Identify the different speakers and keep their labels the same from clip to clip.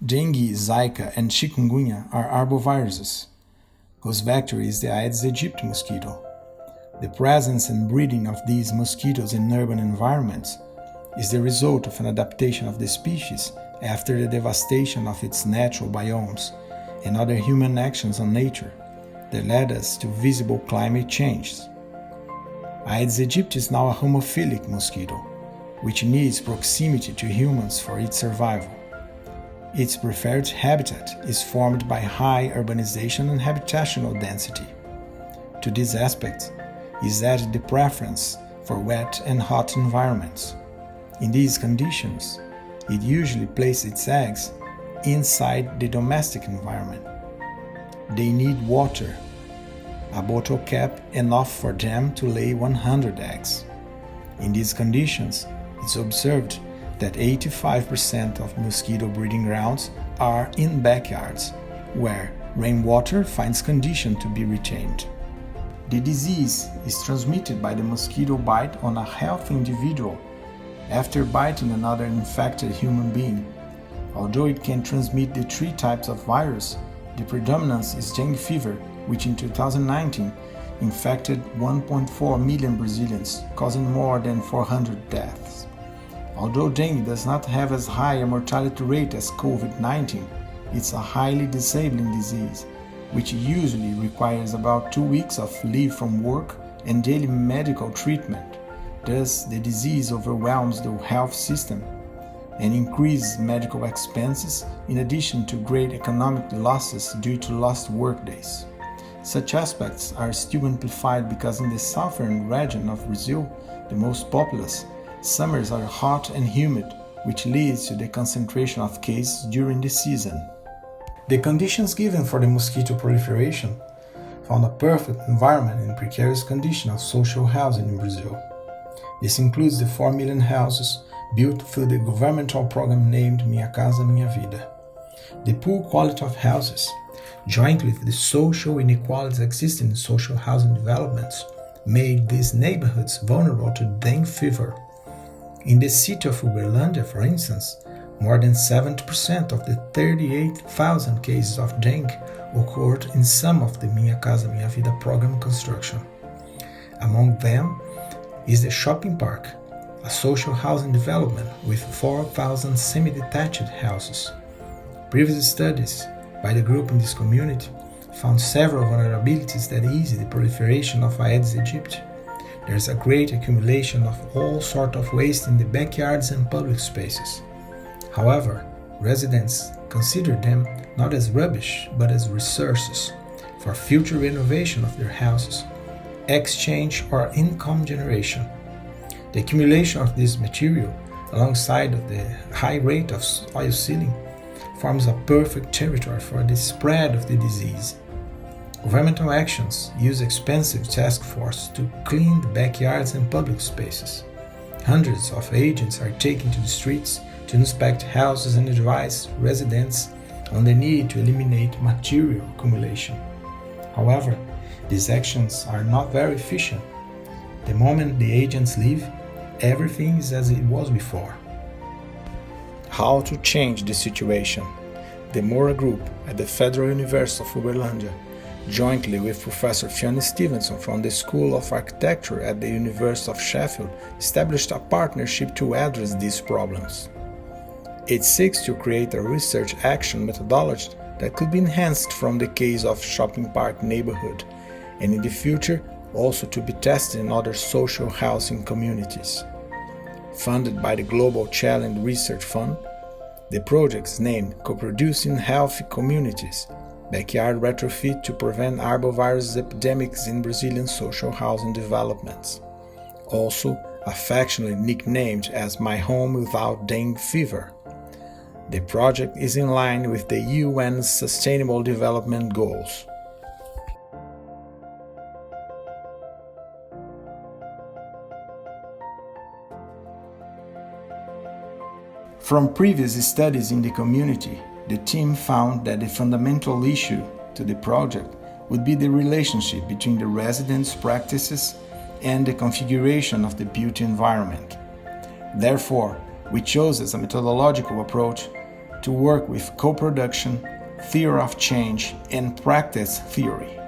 Speaker 1: Dengue, Zika, and chikungunya are arboviruses, whose vector is the Aedes aegypti mosquito. The presence and breeding of these mosquitoes in urban environments is the result of an adaptation of the species after the devastation of its natural biomes and other human actions on nature that led us to visible climate changes. Aedes aegypti is now a homophilic mosquito, which needs proximity to humans for its survival. Its preferred habitat is formed by high urbanization and habitational density. To these aspects is added the preference for wet and hot environments. In these conditions, it usually places its eggs inside the domestic environment. They need water, a bottle cap enough for them to lay 100 eggs. In these conditions, it's observed that 85% of mosquito breeding grounds are in backyards, where rainwater finds condition to be retained. The disease is transmitted by the mosquito bite on a healthy individual after biting another infected human being. Although it can transmit the three types of virus, the predominance is dengue fever, which in 2019 infected 1.4 million Brazilians, causing more than 400 deaths. Although dengue does not have as high a mortality rate as COVID-19, it's a highly disabling disease, which usually requires about 2 weeks of leave from work and daily medical treatment. Thus, the disease overwhelms the health system and increases medical expenses in addition to great economic losses due to lost workdays. Such aspects are still amplified because in the southern region of Brazil, the most populous, summers are hot and humid, which leads to the concentration of cases during the season. The conditions given for the mosquito proliferation found a perfect environment and precarious condition of social housing in Brazil. This includes the 4 million houses built through the governmental program named Minha Casa Minha Vida. The poor quality of houses, jointly with the social inequalities existing in social housing developments, made these neighborhoods vulnerable to dengue fever. In the city of Uberlândia, for instance, more than 70% of the 38,000 cases of dengue occurred in some of the Minha Casa Minha Vida program construction. Among them is the shopping park, a social housing development with 4,000 semi-detached houses. Previous studies by the group in this community found several vulnerabilities that ease the proliferation of Aedes aegypti. There is a great accumulation of all sorts of waste in the backyards and public spaces. However, residents consider them not as rubbish but as resources for future renovation of their houses, exchange or income generation. The accumulation of this material alongside of the high rate of soil sealing forms a perfect territory for the spread of the disease. Governmental actions use expensive task forces to clean the backyards and public spaces. Hundreds of agents are taken to the streets to inspect houses and advise residents on the need to eliminate material accumulation. However, these actions are not very efficient. The moment the agents leave, everything is as it was before. How to change the situation? The Moura Group at the Federal University of Uberlândia, jointly with Professor Fionn Stevenson from the School of Architecture at the University of Sheffield, established a partnership to address these problems. It seeks to create a research action methodology that could be enhanced from the case of shopping park neighborhood, and in the future also to be tested in other social housing communities. Funded by the Global Challenge Research Fund, the project is named Co-Producing Healthy Communities, Backyard Retrofit to Prevent Arbovirus Epidemics in Brazilian Social Housing Developments, also affectionately nicknamed as My Home Without Dengue Fever. The project is in line with the UN's Sustainable Development Goals. From previous studies in the community, the team found that the fundamental issue to the project would be the relationship between the residents' practices and the configuration of the built environment. Therefore, we chose as a methodological approach to work with co-production, theory of change, and practice theory.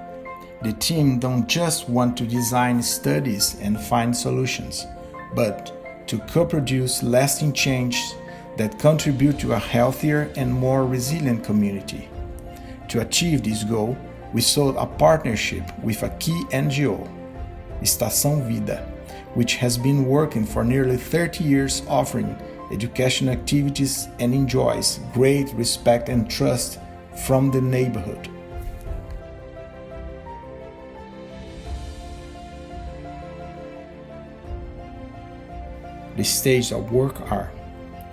Speaker 1: The team don't just want to design studies and find solutions, but to co-produce lasting change that contribute to a healthier and more resilient community. To achieve this goal, we sought a partnership with a key NGO, Estação Vida, which has been working for nearly 30 years offering educational activities and enjoys great respect and trust from the neighborhood. The stages of work are: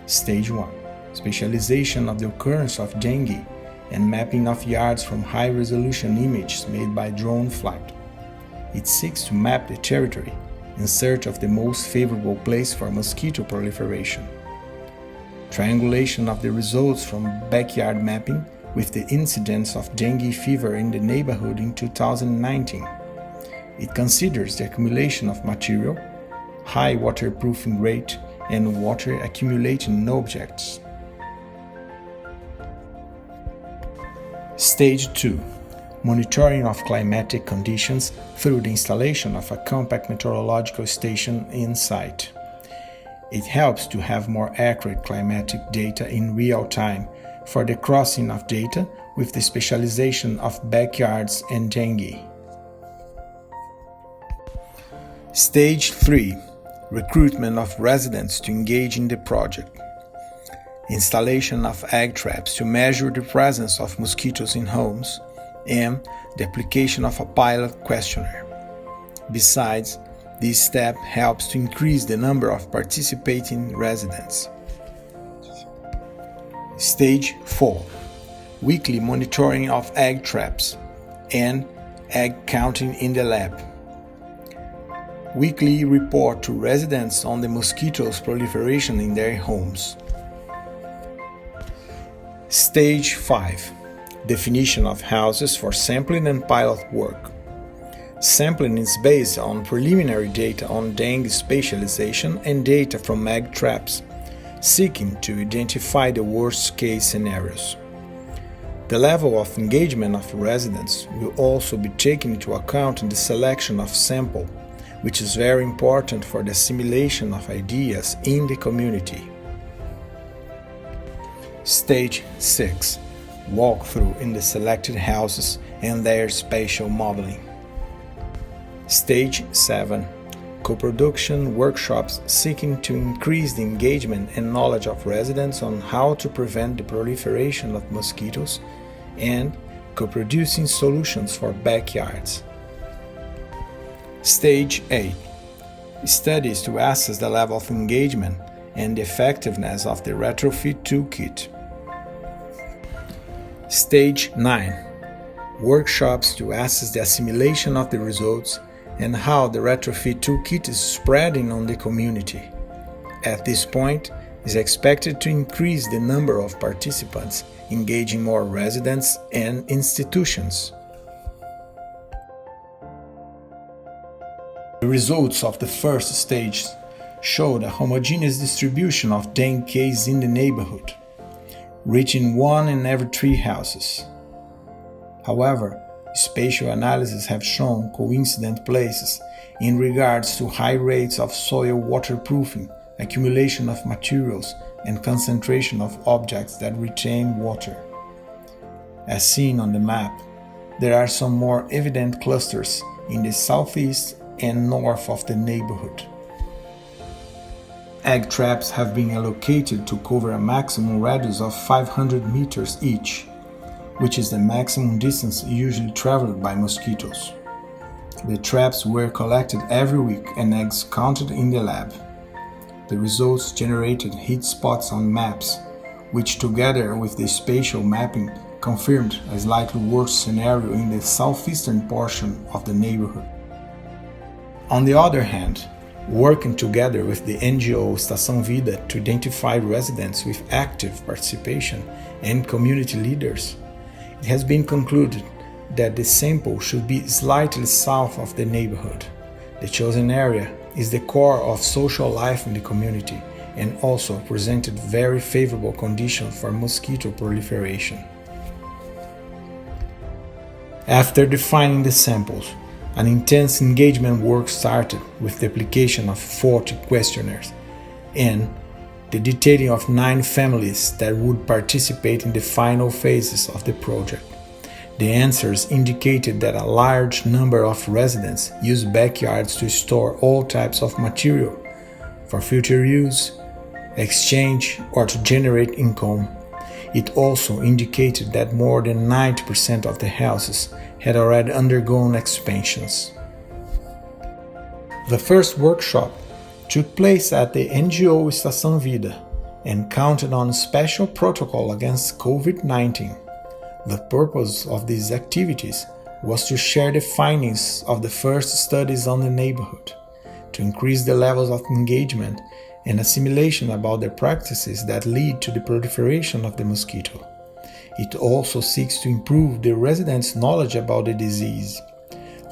Speaker 1: Stage 1, specialization of the occurrence of dengue and mapping of yards from high-resolution images made by drone flight. It seeks to map the territory in search of the most favorable place for mosquito proliferation. Triangulation of the results from backyard mapping with the incidence of dengue fever in the neighborhood in 2019. It considers the accumulation of material, high waterproofing rate, and water accumulating in objects. Stage 2. Monitoring of climatic conditions through the installation of a compact meteorological station in site. It helps to have more accurate climatic data in real time for the crossing of data with the specialization of backyards and dengue. Stage 3. Recruitment of residents to engage in the project. Installation of egg traps to measure the presence of mosquitoes in homes, and the application of a pilot questionnaire. Besides, this step helps to increase the number of participating residents. Stage 4. Weekly monitoring of egg traps and egg counting in the lab. Weekly report to residents on the mosquitoes' proliferation in their homes. Stage 5. Definition of houses for sampling and pilot work. Sampling is based on preliminary data on dengue spatialization and data from egg traps, seeking to identify the worst-case scenarios. The level of engagement of residents will also be taken into account in the selection of sample, which is very important for the assimilation of ideas in the community. Stage 6. Walkthrough in the selected houses and their spatial modeling. Stage 7. Co-production workshops seeking to increase the engagement and knowledge of residents on how to prevent the proliferation of mosquitoes and co-producing solutions for backyards. Stage 8. Studies to assess the level of engagement and the effectiveness of the retrofit toolkit. Stage 9. Workshops to assess the assimilation of the results and how the retrofit toolkit is spreading on the community. At this point, it is expected to increase the number of participants, engaging more residents and institutions. The results of the first stage showed a homogeneous distribution of dengue cases in the neighborhood, reaching 1 in every 3 houses. However, spatial analyses have shown coincident places in regards to high rates of soil waterproofing, accumulation of materials, and concentration of objects that retain water. As seen on the map, there are some more evident clusters in the southeast and north of the neighborhood. Egg traps have been allocated to cover a maximum radius of 500 meters each, which is the maximum distance usually traveled by mosquitoes. The traps were collected every week and eggs counted in the lab. The results generated heat spots on maps, which together with the spatial mapping confirmed a slightly worse scenario in the southeastern portion of the neighborhood. On the other hand, working together with the NGO Estação Vida to identify residents with active participation and community leaders, it has been concluded that the sample should be slightly south of the neighborhood. The chosen area is the core of social life in the community and also presented very favorable conditions for mosquito proliferation. After defining the samples, an intense engagement work started with the application of 40 questionnaires and the detailing of 9 families that would participate in the final phases of the project. The answers indicated that a large number of residents use backyards to store all types of material for future use, exchange, or to generate income. It also indicated that more than 90% of the houses had already undergone expansions. The first workshop took place at the NGO Estação Vida and counted on a special protocol against COVID-19. The purpose of these activities was to share the findings of the first studies on the neighborhood, to increase the levels of engagement and assimilation about the practices that lead to the proliferation of the mosquito. It also seeks to improve the residents' knowledge about the disease.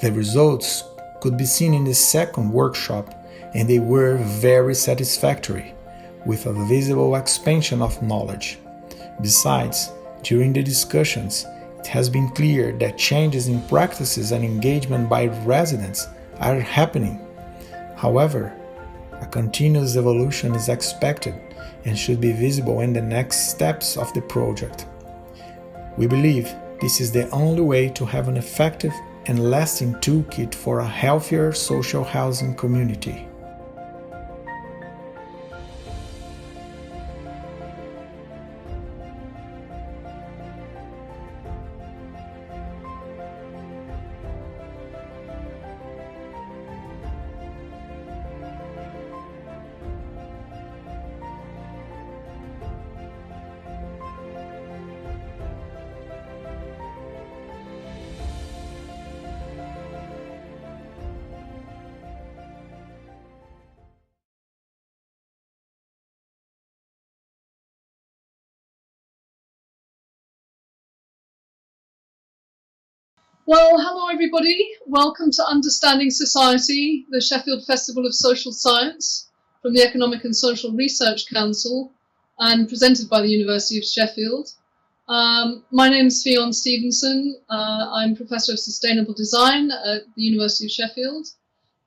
Speaker 1: The results could be seen in the second workshop, and they were very satisfactory, with a visible expansion of knowledge. Besides, during the discussions, it has been clear that changes in practices and engagement by residents are happening. However, a continuous evolution is expected and should be visible in the next steps of the project. We believe this is the only way to have an effective and lasting toolkit for a healthier social housing community.
Speaker 2: Well, hello everybody. Welcome to Understanding Society, the Sheffield Festival of Social Science from the Economic and Social Research Council and presented by the University of Sheffield. My name is Fionn Stevenson. I'm Professor of Sustainable Design at the University of Sheffield.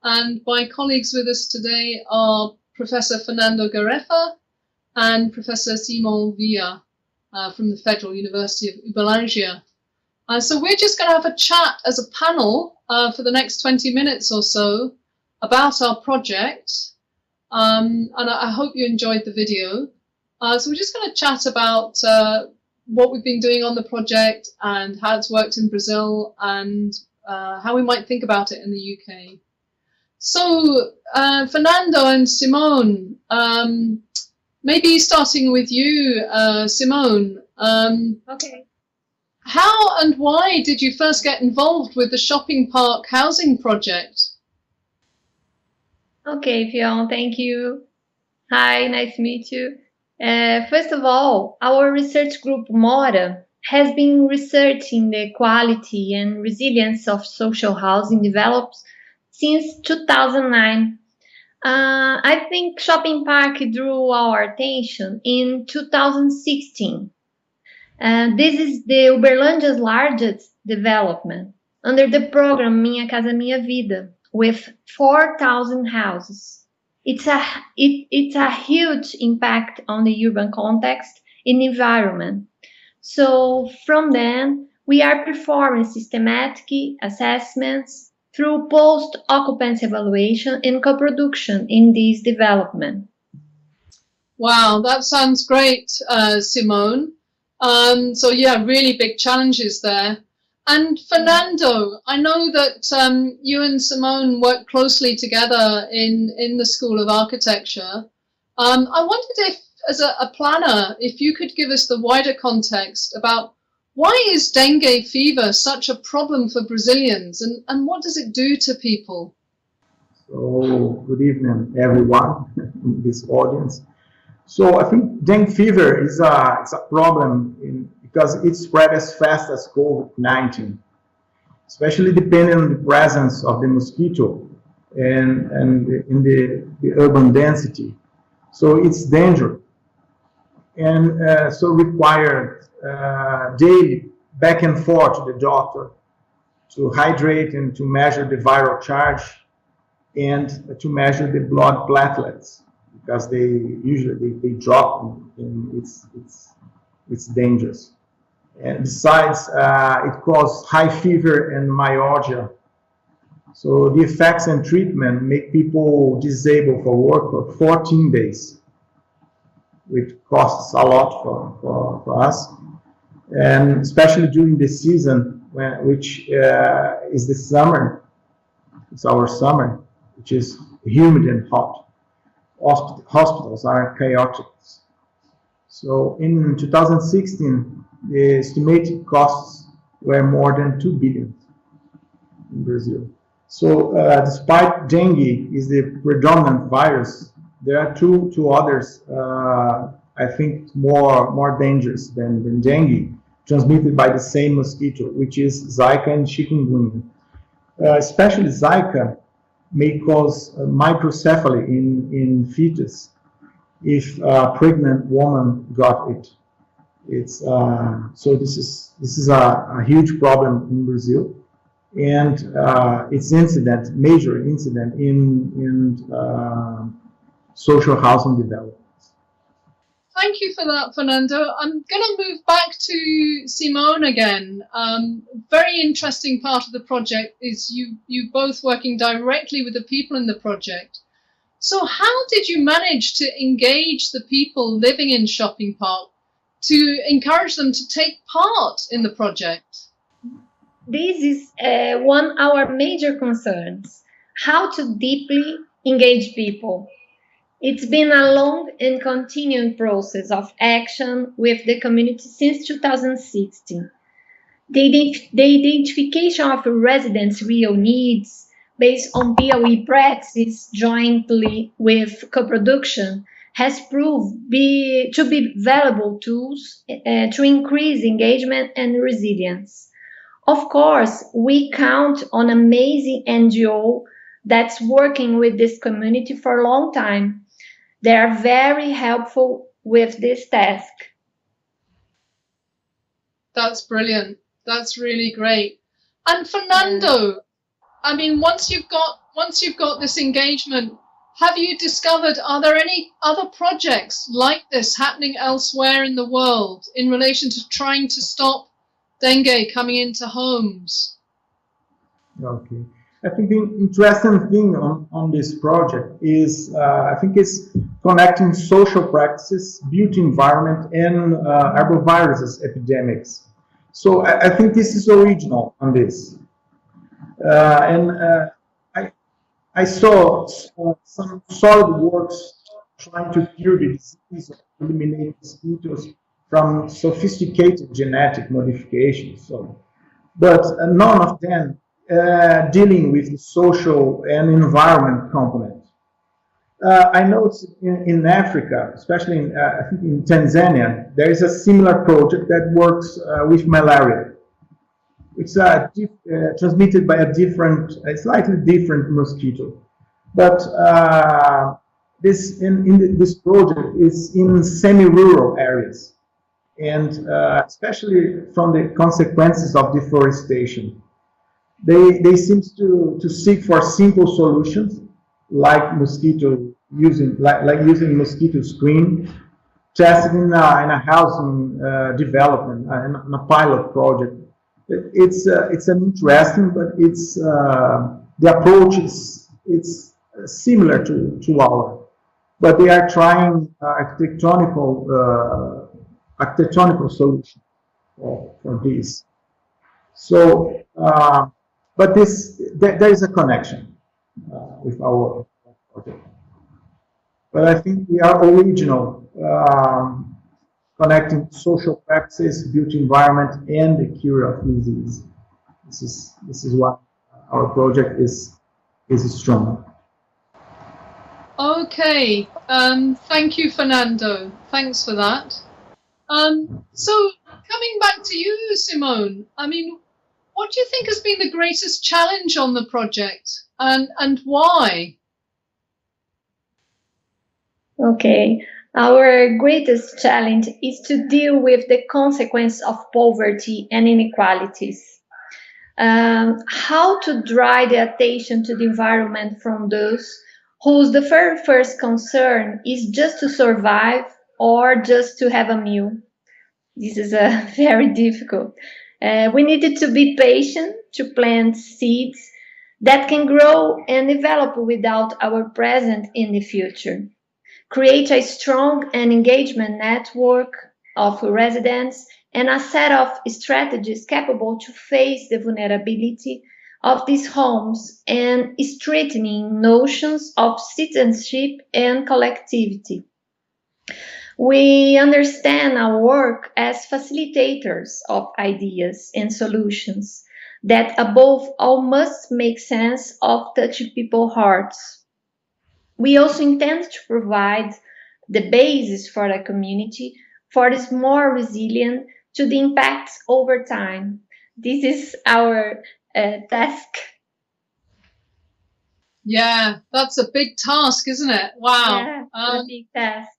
Speaker 2: And my colleagues with us today are Professor Fernando Gareffa and Professor Simone from the Federal University of Uberlândia. So we're just going to have a chat as a panel for the next 20 minutes or so about our project. And I hope you enjoyed the video. So we're just going to chat about what we've been doing on the project and how it's worked in Brazil and how we might think about it in the UK. So Fernando and Simone, maybe starting with you, Simone.
Speaker 3: Okay.
Speaker 2: How and why did you first get involved with the shopping park housing project?
Speaker 3: Okay, Fionn, thank you. Hi, nice to meet you. First of all, our research group, MORA, has been researching the quality and resilience of social housing developed since 2009. I think shopping park drew our attention in 2016. This is the Uberlândia's largest development under the program Minha Casa Minha Vida, with 4,000 houses. It's a huge impact on the urban context and environment. So from then, we are performing systematic assessments through post-occupancy evaluation and co-production in this development.
Speaker 2: Wow, that sounds great, Simone. So yeah, really big challenges there. And Fernando, I know that you and Simone work closely together in the School of Architecture. I wondered if, as a planner, if you could give us the wider context about why is dengue fever such a problem for Brazilians, and what does it do to people?
Speaker 4: So, good evening, everyone in this audience. So I think dengue fever is a problem because it spread as fast as COVID-19, especially depending on the presence of the mosquito and in the urban density. So it's dangerous. And so required daily back and forth to the doctor to hydrate and to measure the viral charge and to measure the blood platelets, because they usually they drop and it's dangerous. And besides, it causes high fever and myalgia. So the effects and treatment make people disabled for work for 14 days, which costs a lot for us, and especially during the season, which is the summer. It's our summer, which is humid and hot. Hospitals are chaotic. So in 2016, the estimated costs were more than 2 billion in Brazil. So despite dengue is the predominant virus, there are two others, I think more dangerous than dengue, transmitted by the same mosquito, which is Zika and chikungunya. Especially Zika may cause microcephaly in fetus if a pregnant woman got it. It's so this is a huge problem in Brazil, and it's major incident in social housing development.
Speaker 2: Thank you for that, Fernando. I'm going to move back to Simone again. Very interesting part of the project is you both working directly with the people in the project. So how did you manage to engage the people living in Shopping Park to encourage them to take part in the project?
Speaker 3: This is one of our major concerns, how to deeply engage people. It's been a long and continuing process of action with the community since 2016. The identification of residents' real needs based on POE practice jointly with co-production has proved to be valuable tools to increase engagement and resilience. Of course, we count on an amazing NGO that's working with this community for a long time. They are very helpful with this task.
Speaker 2: That's brilliant. That's really great. And Fernando, I mean, once you've got this engagement, have you discovered, are there any other projects like this happening elsewhere in the world in relation to trying to stop dengue coming into homes?
Speaker 4: Okay. I think the interesting thing on this project is, I think it's connecting social practices, built environment, and arboviruses epidemics. So I think this is original on this. I saw some solid works trying to cure the disease or eliminate mosquitoes from sophisticated genetic modifications. So, but none of them dealing with the social and environment component. I noticed in Africa, especially I think in Tanzania, there is a similar project that works with malaria. It's transmitted by a slightly different mosquito. But this project is in semi-rural areas, and especially from the consequences of deforestation. They seem to seek for simple solutions, like using mosquito screen, tested in a housing development, in a pilot project. It's an interesting, but it's the approach it's similar to our, but they are trying architectonical solution for this. So, but there is a connection with our project. But I think we are original, connecting social practices, built environment, and the cure of disease. This is why our project is strong.
Speaker 2: Okay, thank you, Fernando. Thanks for that. So coming back to you, Simone, I mean, what do you think has been the greatest challenge on the project, and why?
Speaker 3: Okay. Our greatest challenge is to deal with the consequence of poverty and inequalities. How to draw the attention to the environment from those whose the very first concern is just to survive or just to have a meal. This is very difficult. We needed to be patient to plant seeds that can grow and develop without our present in the future. Create a strong and engagement network of residents and a set of strategies capable to face the vulnerability of these homes and strengthening notions of citizenship and collectivity. We understand our work as facilitators of ideas and solutions that above all must make sense of touching people's hearts. We also intend to provide the basis for a community for is more resilient to the impacts over time. This is our task.
Speaker 2: Yeah, that's a big task, isn't it? Wow.
Speaker 3: Yeah, a big task.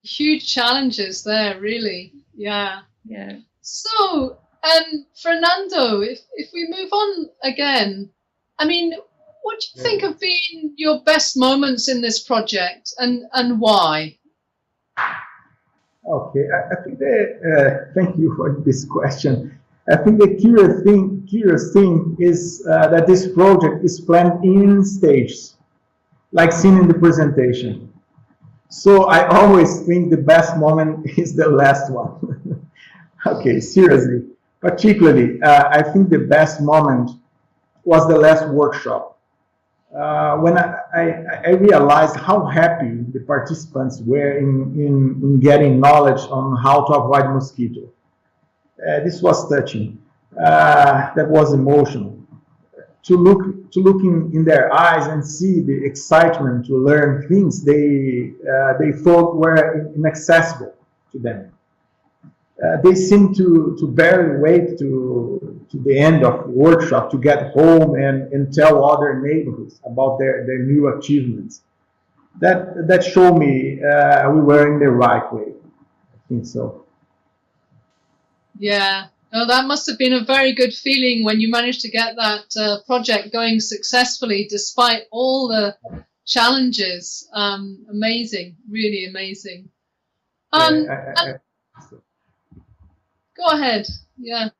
Speaker 2: Huge challenges there, really. Yeah.
Speaker 3: Yeah.
Speaker 2: So, Fernando, if we move on again, I mean, what do you think have been your best moments in this project, and why?
Speaker 4: Okay, I think that, thank you for this question. I think the curious thing is that this project is planned in stages, like seen in the presentation. So I always think the best moment is the last one. Okay, seriously. Particularly, I think the best moment was the last workshop. When I realized how happy the participants were in getting knowledge on how to avoid mosquito. This was touching. That was emotional. To look in their eyes and see the excitement to learn things they thought were inaccessible to them. They seem to barely wait to the end of the workshop to get home and tell other neighborhoods about their new achievements. That showed me we were in the right way. I think so.
Speaker 2: Yeah. Oh, that must have been a very good feeling when you managed to get that project going successfully, despite all the challenges. Amazing, really amazing. Go ahead. Yeah.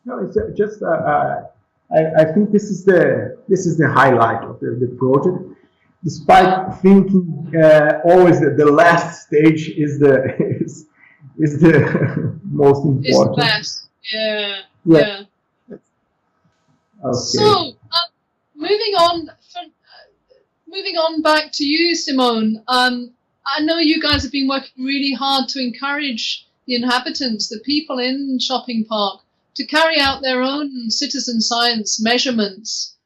Speaker 4: No, it's just I think this is the highlight of the project. Despite thinking always that the last stage is the most important.
Speaker 2: It's the best. Yeah.
Speaker 4: Yeah.
Speaker 2: Yeah.
Speaker 4: Okay.
Speaker 2: So, moving on back to you, Simone. I know you guys have been working really hard to encourage the inhabitants, the people in Shopping Park, to carry out their own citizen science measurements.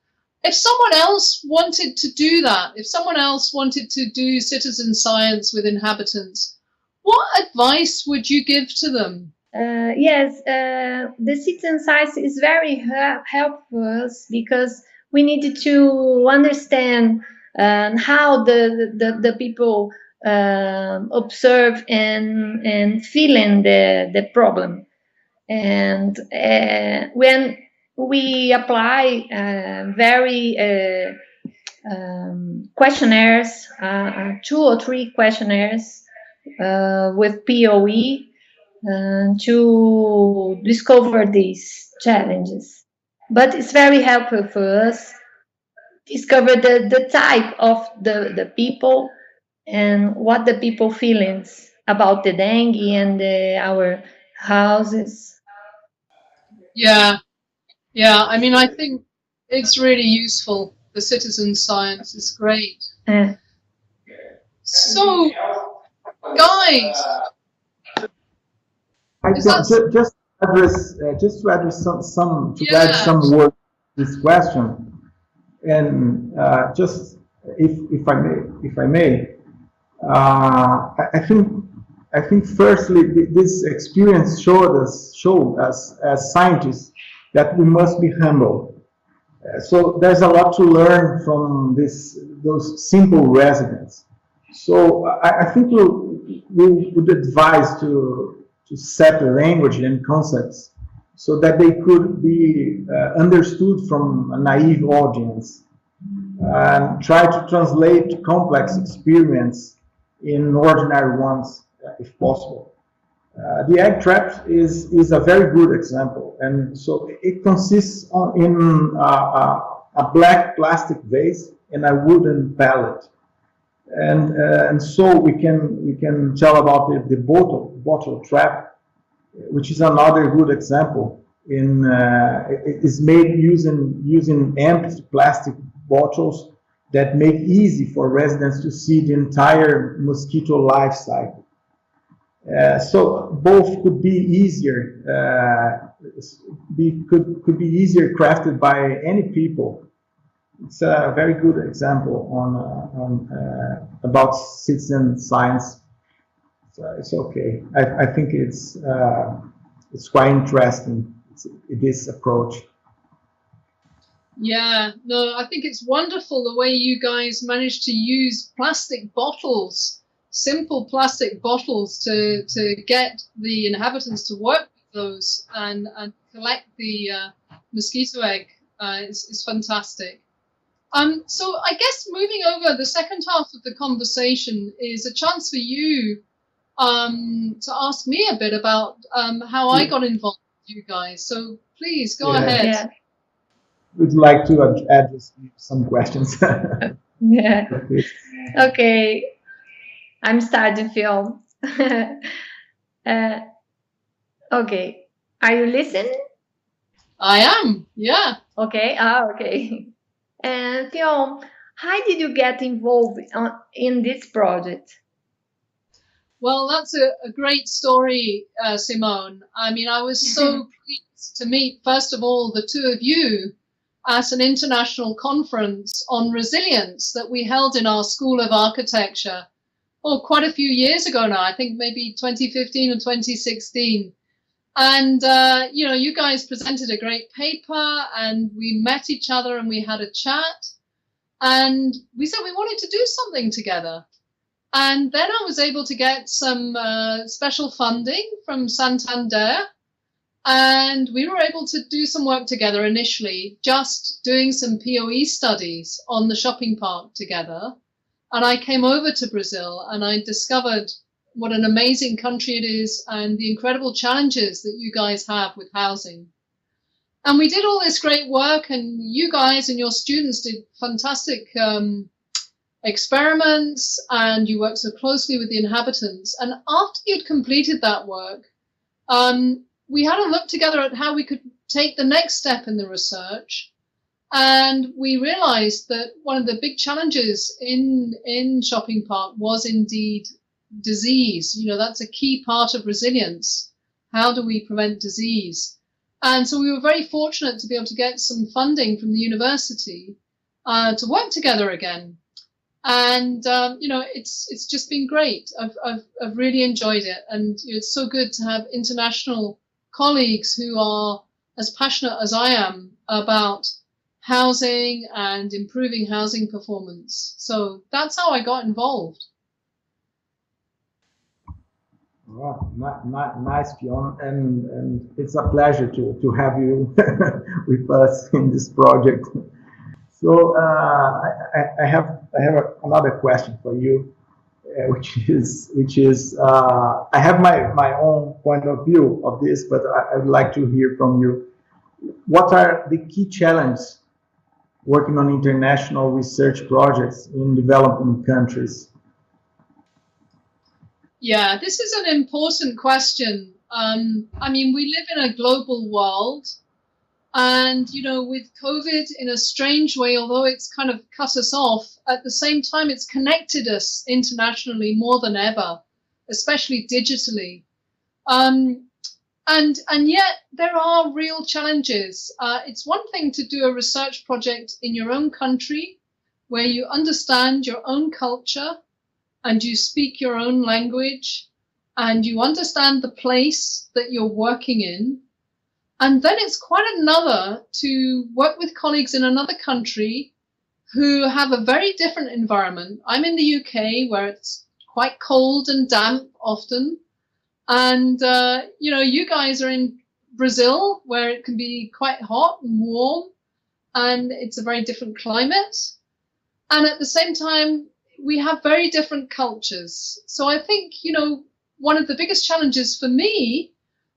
Speaker 2: If someone else wanted to do that, if someone else wanted to do citizen science with inhabitants, what advice would you give to them?
Speaker 3: Yes, the citizen science is very helpful because we needed to understand how the people observe and feeling the problem. And when we apply very questionnaires, 2 or 3 questionnaires with POE to discover these challenges. But it's very helpful for us discover the type of the people and what the people feelings about the dengue and our houses.
Speaker 2: Yeah, yeah. I mean, I think it's really useful. The citizen science is great. So, guys,
Speaker 4: I think just to address some to add some words to this question, and just if I may, I think firstly this experience showed us as scientists that we must be humble. So there's a lot to learn from those simple residents. So I think we would advise to set the language and concepts so that they could be understood from a naive audience, and try to translate complex experience in ordinary ones, if possible. The egg trap is a very good example, and so it consists in a black plastic vase and a wooden pallet, and so we can tell about the bottle trap, which is another good example. It is made using empty plastic bottles that make easy for residents to see the entire mosquito life cycle. So both could be easier, could be easier crafted by any people. It's a very good example on about citizen science. So it's okay. I think it's quite interesting. This approach.
Speaker 2: Yeah, no, I think it's wonderful the way you guys managed to use plastic bottles, simple plastic bottles, to get the inhabitants to work with those and collect the mosquito egg. Is fantastic. So I guess moving over, the second half of the conversation is a chance for you to ask me a bit about how I got involved with you guys. So please go ahead.
Speaker 3: Yeah.
Speaker 4: Would like to address some questions.
Speaker 3: Yeah. Okay. I'm starting, Fionn. Okay. Are you listening?
Speaker 2: I am. Yeah.
Speaker 3: Okay. Okay. And Fionn, how did you get involved in this project?
Speaker 2: Well, that's a great story, Simone. I mean, I was so pleased to meet, first of all, the two of you at an international conference on resilience that we held in our School of Architecture, quite a few years ago now, I think maybe 2015 or 2016. And, you guys presented a great paper and we met each other and we had a chat and we said we wanted to do something together. And then I was able to get some special funding from Santander, and we were able to do some work together initially, just doing some POE studies on the shopping park together. And I came over to Brazil and I discovered what an amazing country it is and the incredible challenges that you guys have with housing. And we did all this great work, and you guys and your students did fantastic experiments, and you worked so closely with the inhabitants. And after you'd completed that work, we had a look together at how we could take the next step in the research. And we realized that one of the big challenges in Shopping Park was indeed disease. That's a key part of resilience. How do we prevent disease? And so we were very fortunate to be able to get some funding from the university to work together again. And, it's just been great. I've really enjoyed it. And it's so good to have international colleagues who are as passionate as I am about housing and improving housing performance. So that's how I got involved.
Speaker 4: Wow, nice, Fionn, and it's a pleasure to have you with us in this project. So I have another question for you, which is I have my own point of view of this, but I would like to hear from you. What are the key challenges working on international research projects in developing countries?
Speaker 2: Yeah, this is an important question. We live in a global world. And, with COVID, in a strange way, although it's kind of cut us off, at the same time, it's connected us internationally more than ever, especially digitally. And yet there are real challenges. It's one thing to do a research project in your own country where you understand your own culture and you speak your own language and you understand the place that you're working in. And then it's quite another to work with colleagues in another country who have a very different environment. I'm in the UK where it's quite cold and damp often. And, you guys are in Brazil where it can be quite hot and warm, and it's a very different climate. And at the same time, we have very different cultures. So I think, one of the biggest challenges for me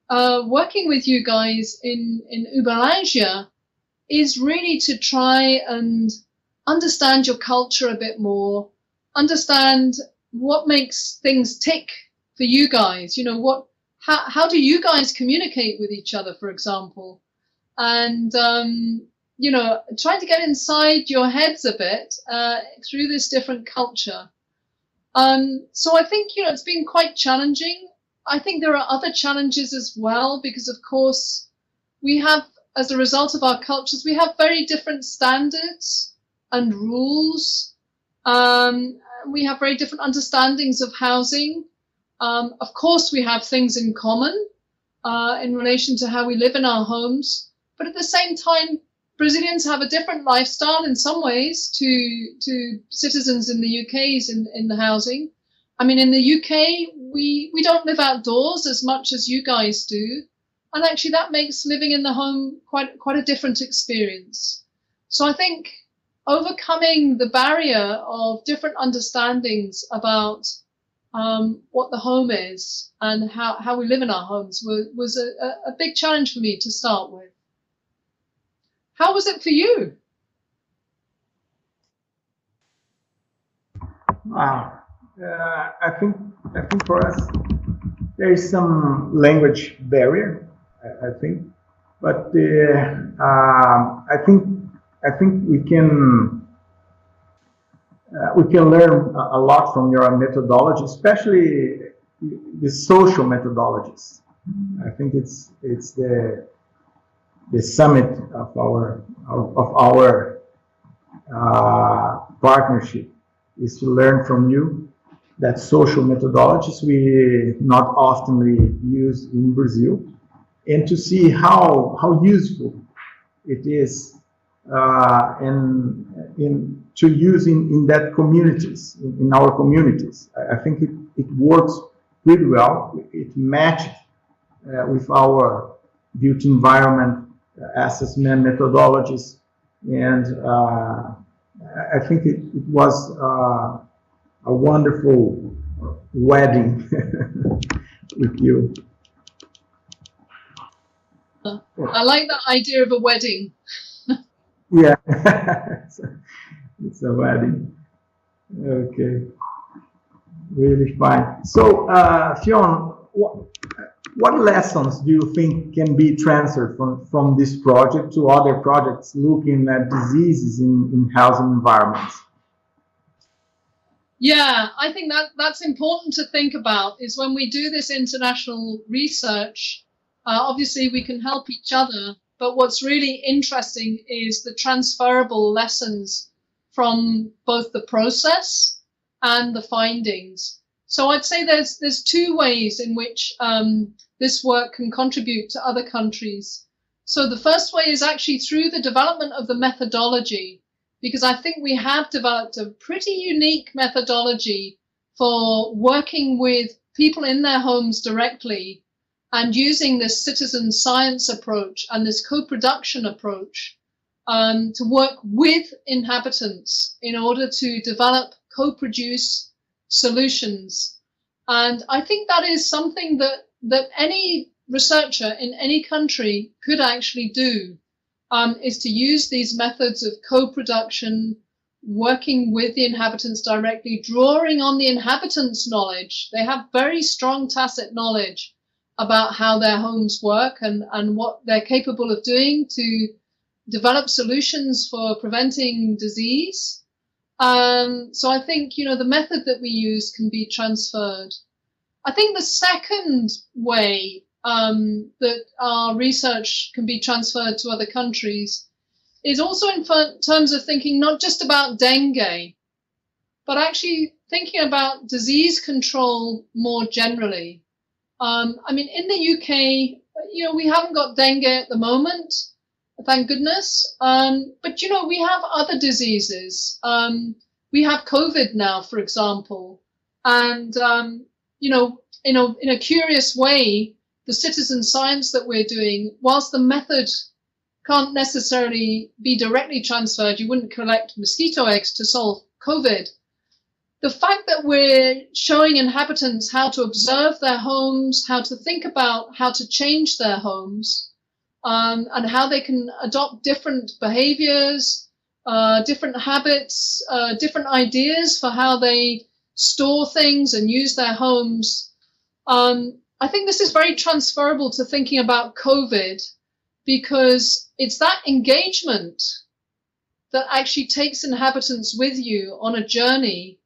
Speaker 2: working with you guys in Uberlândia is really to try and understand your culture a bit more, understand what makes things tick for you guys. How do you guys communicate with each other, for example? And, trying to get inside your heads a bit through this different culture. So I think, it's been quite challenging. I think there are other challenges as well, because, of course, we have, as a result of our cultures, we have very different standards and rules. We have very different understandings of housing. Of course, we have things in common in relation to how we live in our homes. But at the same time, Brazilians have a different lifestyle in some ways to citizens in the UK's in the housing. I mean, in the UK, we don't live outdoors as much as you guys do. And actually, that makes living in the home quite a different experience. So I think overcoming the barrier of different understandings about what the home is and how we live in our homes was a big challenge for me to start with. How was it for you?
Speaker 4: Wow. I think for us there is some language barrier. I think, but I think we can learn a lot from your methodology, especially the social methodologies. I think it's the summit of our partnership is to learn from you that social methodologies we not often use in Brazil, and to see how useful it is to use in that communities, in our communities. I think it works pretty well. It matched with our built environment assessment methodologies, and I think it was a wonderful wedding with you.
Speaker 2: I like that idea of a wedding.
Speaker 4: Yeah, it's a wedding. Okay, really fine. So, Fionn, what lessons do you think can be transferred from this project to other projects looking at diseases in housing environments?
Speaker 2: Yeah, I think that's important to think about, is when we do this international research, obviously we can help each other, but what's really interesting is the transferable lessons from both the process and the findings. So I'd say there's two ways in which this work can contribute to other countries. So the first way is actually through the development of the methodology, because I think we have developed a pretty unique methodology for working with people in their homes directly and using this citizen science approach and this co-production approach to work with inhabitants in order to develop, co-produce solutions. And I think that is something that any researcher in any country could actually do, is to use these methods of co-production, working with the inhabitants directly, drawing on the inhabitants' knowledge. They have very strong tacit knowledge about how their homes work and what they're capable of doing to develop solutions for preventing disease. So I think, the method that we use can be transferred. I think the second way that our research can be transferred to other countries is also in terms of thinking not just about dengue, but actually thinking about disease control more generally. I mean, in the UK, we haven't got dengue at the moment, thank goodness. But we have other diseases. We have COVID now, for example, and in a curious way, the citizen science that we're doing, whilst the method can't necessarily be directly transferred, you wouldn't collect mosquito eggs to solve COVID. The fact that we're showing inhabitants how to observe their homes, how to think about how to change their homes, and how they can adopt different behaviors, different habits, different ideas for how they store things and use their homes. I think this is very transferable to thinking about COVID, because it's that engagement that actually takes inhabitants with you on a journey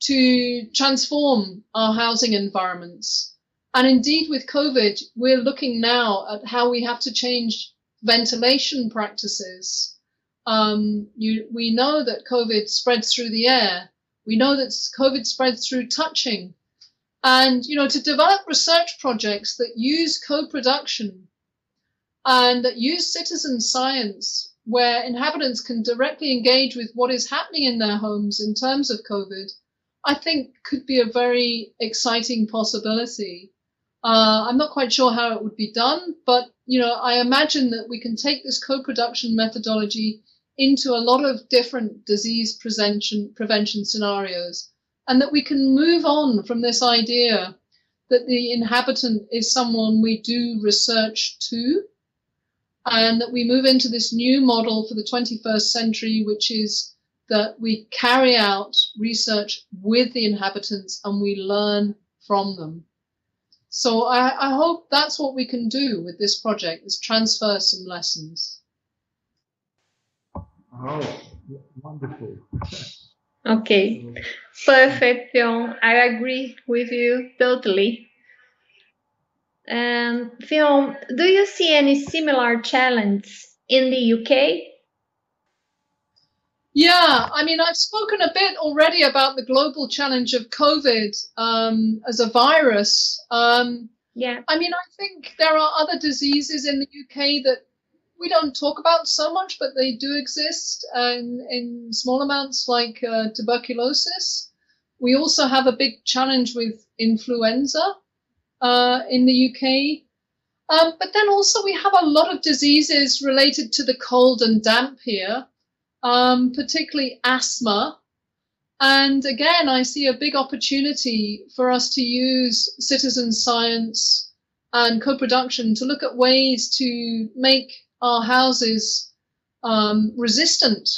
Speaker 2: to transform our housing environments. And indeed, with COVID, we're looking now at how we have to change ventilation practices. We know that COVID spreads through the air. We know that COVID spreads through touching. And, to develop research projects that use co-production and that use citizen science, where inhabitants can directly engage with what is happening in their homes in terms of COVID, I think could be a very exciting possibility. I'm not quite sure how it would be done, but I imagine that we can take this co-production methodology into a lot of different disease prevention scenarios, and that we can move on from this idea that the inhabitant is someone we do research to, and that we move into this new model for the 21st century, which is that we carry out research with the inhabitants and we learn from them. So I hope that's what we can do with this project, is transfer some lessons.
Speaker 4: Oh, wonderful.
Speaker 3: Okay, perfect, Fionn. I agree with you totally. And Fionn, do you see any similar challenges in the UK?
Speaker 2: Yeah, I've spoken a bit already about the global challenge of COVID as a virus.
Speaker 3: Yeah.
Speaker 2: I think there are other diseases in the UK that we don't talk about so much, but they do exist in small amounts, like tuberculosis. We also have a big challenge with influenza in the UK. But then also we have a lot of diseases related to the cold and damp here, particularly asthma. And again, I see a big opportunity for us to use citizen science and co-production to look at ways to make our houses resistant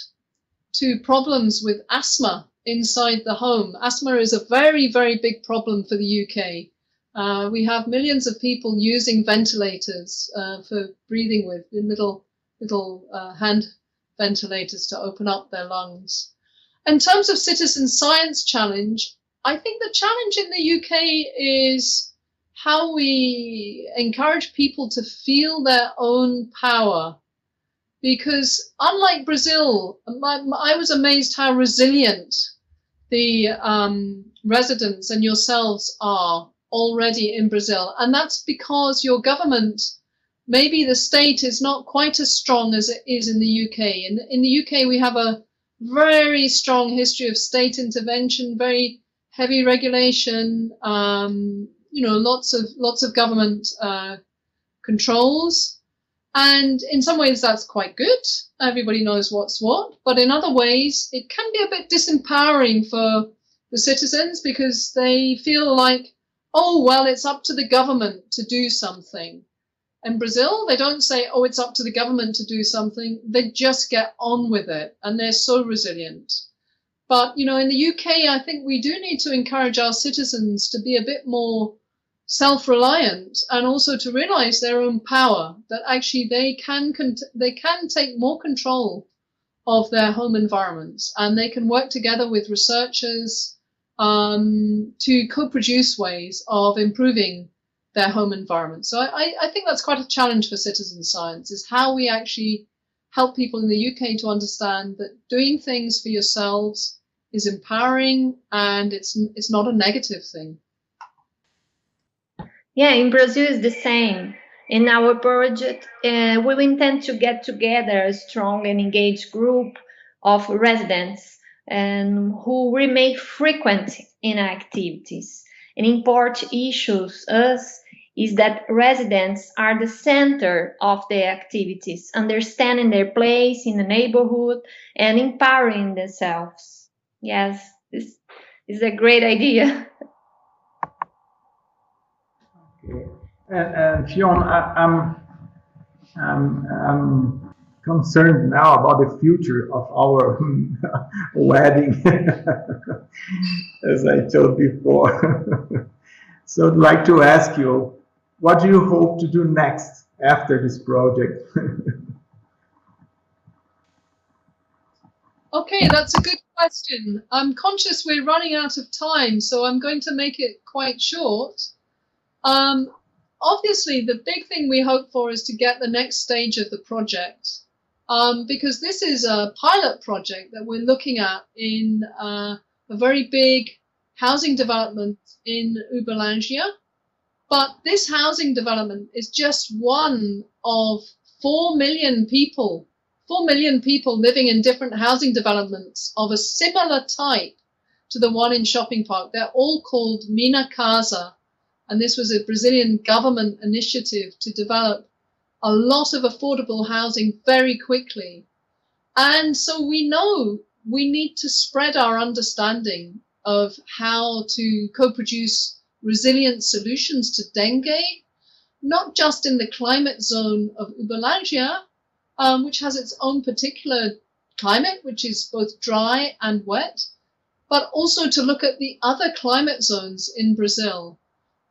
Speaker 2: to problems with asthma inside the home. Asthma is a very, very big problem for the UK. We have millions of people using ventilators for breathing with, in little hand ventilators to open up their lungs. In terms of citizen science challenge, I think the challenge in the UK is how we encourage people to feel their own power. Because unlike Brazil, I was amazed how resilient the residents and yourselves are already in Brazil. And that's because your government, maybe the state, is not quite as strong as it is in the UK. In the UK, we have a very strong history of state intervention, very heavy regulation, lots of government controls. And in some ways that's quite good. Everybody knows what's what. But in other ways, it can be a bit disempowering for the citizens, because they feel like, oh, well, it's up to the government to do something. In Brazil, they don't say, oh, it's up to the government to do something. They just get on with it, and they're so resilient. But, in the UK, I think we do need to encourage our citizens to be a bit more self-reliant, and also to realize their own power, that actually they can take more control of their home environments, and they can work together with researchers to co-produce ways of improving their home environment. So I think that's quite a challenge for citizen science, is how we actually help people in the UK to understand that doing things for yourselves is empowering, and it's not a negative thing.
Speaker 3: Yeah, in Brazil it's the same. In our project, we intend to get together a strong and engaged group of residents and who remain frequent in activities. An important issue is that residents are the center of the activities, understanding their place in the neighborhood and empowering themselves. Yes, this is a great idea.
Speaker 4: Okay. And Fionn, I'm concerned now about the future of our wedding, as I told before. So I'd like to ask you, what do you hope to do next after this project?
Speaker 2: Okay, that's a good question. I'm conscious we're running out of time, so I'm going to make it quite short. Obviously, the big thing we hope for is to get the next stage of the project, because this is a pilot project that we're looking at in a very big housing development in Uberlândia. But this housing development is just one of 4 million people living in different housing developments of a similar type to the one in Shopping Park. They're all called Minha Casa. And this was a Brazilian government initiative to develop a lot of affordable housing very quickly. And so we know we need to spread our understanding of how to co-produce resilient solutions to dengue, not just in the climate zone of Uberlândia, which has its own particular climate, which is both dry and wet, but also to look at the other climate zones in Brazil.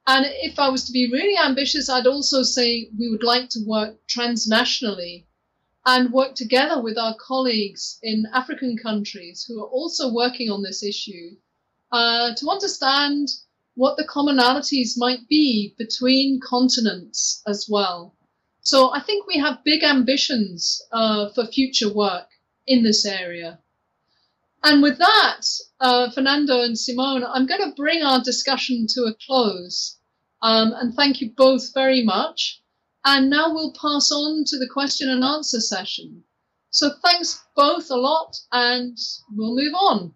Speaker 2: And if I was to be really ambitious, I'd also say we would like to work transnationally and work together with our colleagues in African countries who are also working on this issue to understand what the commonalities might be between continents as well. So I think we have big ambitions for future work in this area. And with that, Fernando and Simone, I'm going to bring our discussion to a close. And thank you both very much. And now we'll pass on to the question and answer session. So thanks both a lot, and we'll move on.